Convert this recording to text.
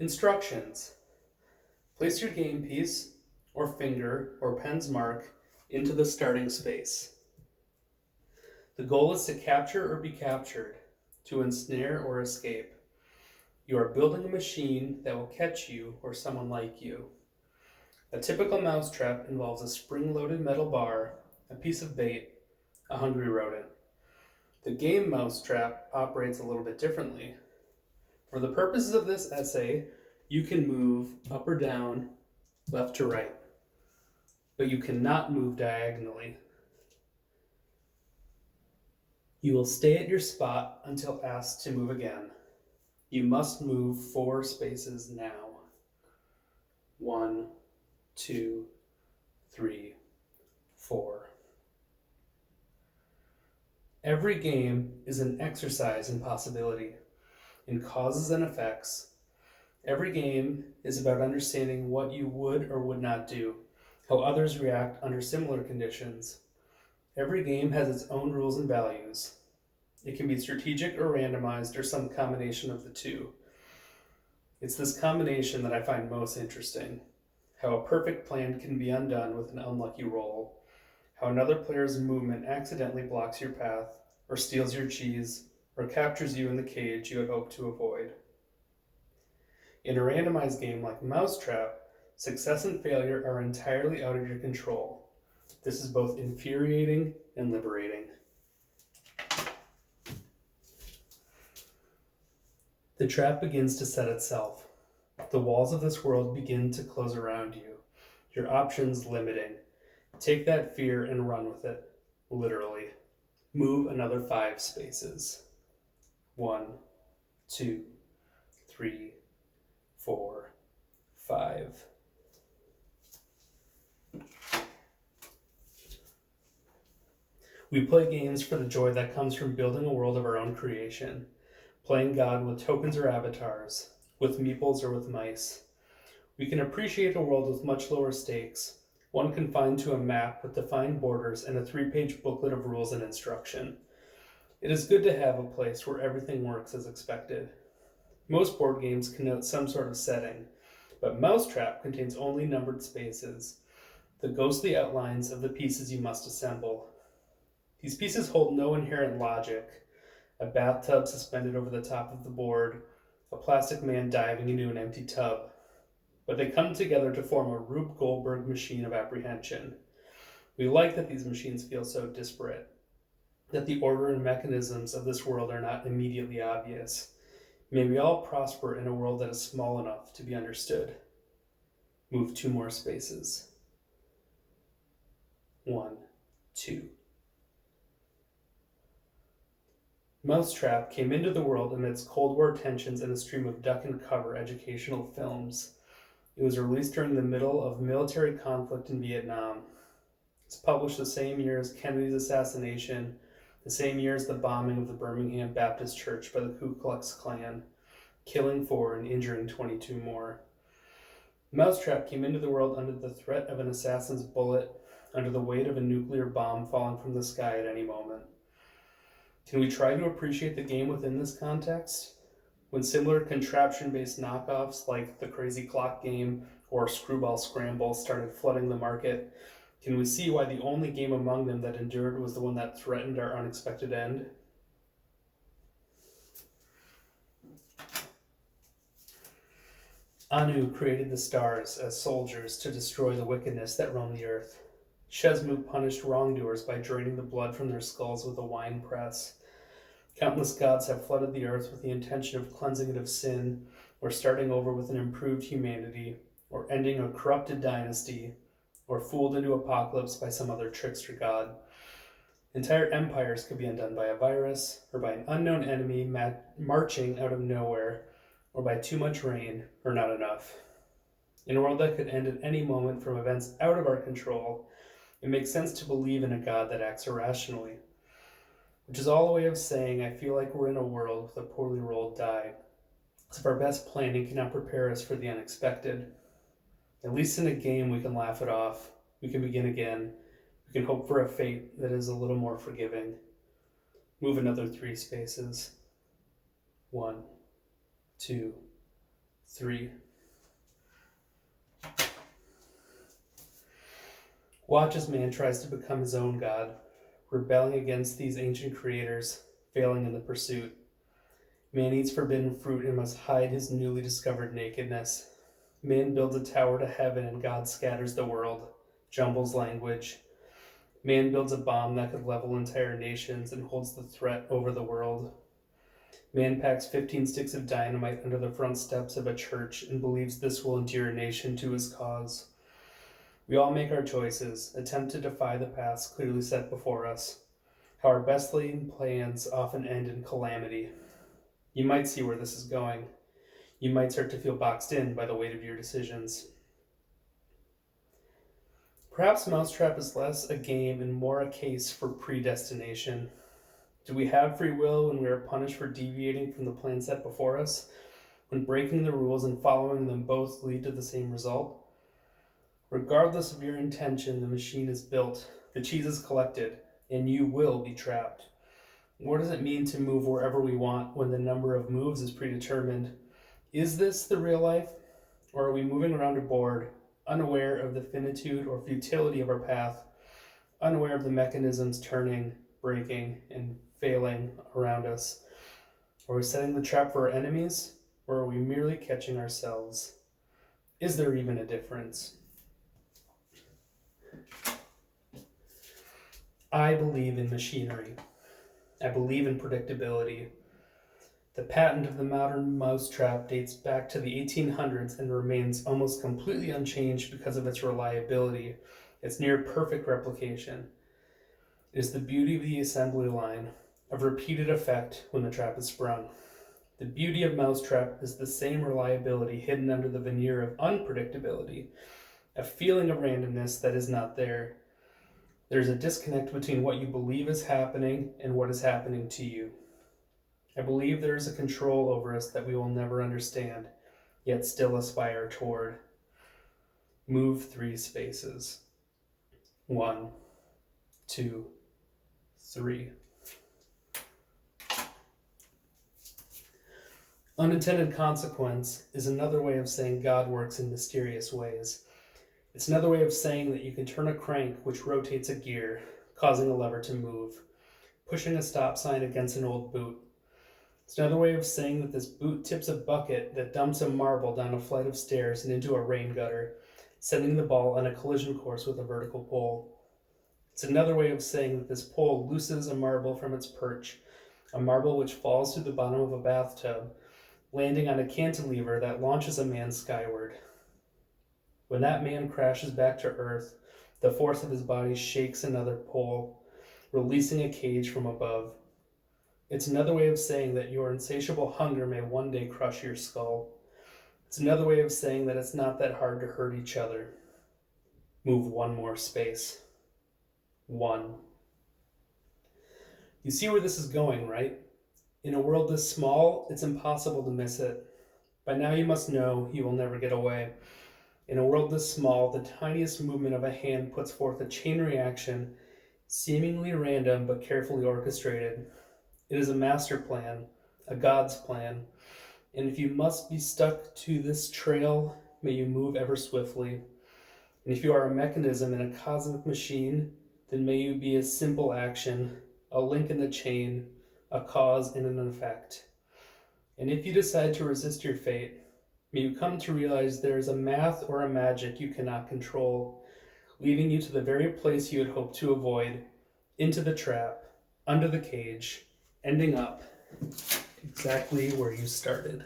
Instructions. Place your game piece, or finger, or pen's mark into the starting space. The goal is to capture or be captured, to ensnare or escape. You are building a machine that will catch you or someone like you. A typical mousetrap involves a spring-loaded metal bar, a piece of bait, a hungry rodent. The game mousetrap operates a little bit differently. For the purposes of this essay, you can move up or down, left to right, but you cannot move diagonally. You will stay at your spot until asked to move again. You must move 4 spaces now. 1, 2, 3, 4. Every game is an exercise in possibility, in causes and effects. Every game is about understanding what you would or would not do, how others react under similar conditions. Every game has its own rules and values. It can be strategic or randomized or some combination of the two. It's this combination that I find most interesting. How a perfect plan can be undone with an unlucky roll. How another player's movement accidentally blocks your path, or steals your cheese, or captures you in the cage you had hoped to avoid. In a randomized game like Mousetrap, success and failure are entirely out of your control. This is both infuriating and liberating. The trap begins to set itself. The walls of this world begin to close around you, your options limiting. Take that fear and run with it, literally. Move another 5 spaces. 1, 2, 3, 4, 5. We play games for the joy that comes from building a world of our own creation, playing God with tokens or avatars, with meeples or with mice. We can appreciate a world with much lower stakes, one confined to a map with defined borders and a 3-page booklet of rules and instruction. It is good to have a place where everything works as expected. Most board games connote some sort of setting, but Mousetrap contains only numbered spaces, the ghostly outlines of the pieces you must assemble. These pieces hold no inherent logic. A bathtub suspended over the top of the board, a plastic man diving into an empty tub. But they come together to form a Rube Goldberg machine of apprehension. We like that these machines feel so disparate, that the order and mechanisms of this world are not immediately obvious. May we all prosper in a world that is small enough to be understood. Move 2 more spaces. 1, 2. Mousetrap came into the world amidst Cold War tensions and a stream of duck and cover educational films. It was released during the middle of military conflict in Vietnam. It's published the same year as Kennedy's assassination, the same year as the bombing of the Birmingham Baptist Church by the Ku Klux Klan, killing 4 and injuring 22 more. Mousetrap came into the world under the threat of an assassin's bullet, under the weight of a nuclear bomb falling from the sky at any moment. Can we try to appreciate the game within this context? When similar contraption-based knockoffs like the Crazy Clock game or Screwball Scramble started flooding the market, can we see why the only game among them that endured was the one that threatened our unexpected end? Anu created the stars as soldiers to destroy the wickedness that roamed the earth. Shezmu punished wrongdoers by draining the blood from their skulls with a wine press. Countless gods have flooded the earth with the intention of cleansing it of sin, or starting over with an improved humanity, or ending a corrupted dynasty, or fooled into apocalypse by some other trickster god. Entire empires could be undone by a virus, or by an unknown enemy marching out of nowhere, or by too much rain, or not enough. In a world that could end at any moment from events out of our control, it makes sense to believe in a God that acts irrationally, which is all a way of saying I feel like we're in a world with a poorly rolled die, as if our best planning cannot prepare us for the unexpected. At least in a game we can laugh it off, we can begin again, we can hope for a fate that is a little more forgiving. Move another 3 spaces. 1, 2, 3. Watch as man tries to become his own God, rebelling against these ancient creators, failing in the pursuit. Man eats forbidden fruit and must hide his newly discovered nakedness. Man builds a tower to heaven and God scatters the world, jumbles language. Man builds a bomb that could level entire nations and holds the threat over the world. Man packs 15 sticks of dynamite under the front steps of a church and believes this will endear a nation to his cause. We all make our choices, attempt to defy the paths clearly set before us. How our best laid plans often end in calamity. You might see where this is going. You might start to feel boxed in by the weight of your decisions. Perhaps Mousetrap is less a game and more a case for predestination. Do we have free will when we are punished for deviating from the plan set before us? When breaking the rules and following them both lead to the same result? Regardless of your intention, the machine is built, the cheese is collected, and you will be trapped. What does it mean to move wherever we want when the number of moves is predetermined? Is this the real life? Or are we moving around a board, unaware of the finitude or futility of our path, unaware of the mechanisms turning, breaking, and failing around us? Are we setting the trap for our enemies, or are we merely catching ourselves? Is there even a difference? I believe in machinery. I believe in predictability. The patent of the modern mousetrap dates back to the 1800s and remains almost completely unchanged because of its reliability, its near perfect replication. It is the beauty of the assembly line, of repeated effect when the trap is sprung. The beauty of mousetrap is the same reliability hidden under the veneer of unpredictability, a feeling of randomness that is not there. There's a disconnect between what you believe is happening and what is happening to you. I believe there is a control over us that we will never understand, yet still aspire toward. Move 3 spaces. 1, 2, 3. Unintended consequence is another way of saying God works in mysterious ways. It's another way of saying that you can turn a crank which rotates a gear, causing a lever to move, pushing a stop sign against an old boot. It's another way of saying that this boot tips a bucket that dumps a marble down a flight of stairs and into a rain gutter, sending the ball on a collision course with a vertical pole. It's another way of saying that this pole looses a marble from its perch, a marble which falls through the bottom of a bathtub, landing on a cantilever that launches a man skyward. When that man crashes back to earth, the force of his body shakes another pole, releasing a cage from above. It's another way of saying that your insatiable hunger may one day crush your skull. It's another way of saying that it's not that hard to hurt each other. Move 1 more space. 1. You see where this is going, right? In a world this small, it's impossible to miss it. By now you must know you will never get away. In a world this small, the tiniest movement of a hand puts forth a chain reaction, seemingly random but carefully orchestrated. It is a master plan, a God's plan, and if you must be stuck to this trail, may you move ever swiftly. And if you are a mechanism in a cosmic machine, then may you be a simple action, a link in the chain, a cause and an effect. And if you decide to resist your fate, may you come to realize there is a math or a magic you cannot control, leading you to the very place you had hoped to avoid, into the trap, under the cage, ending up exactly where you started.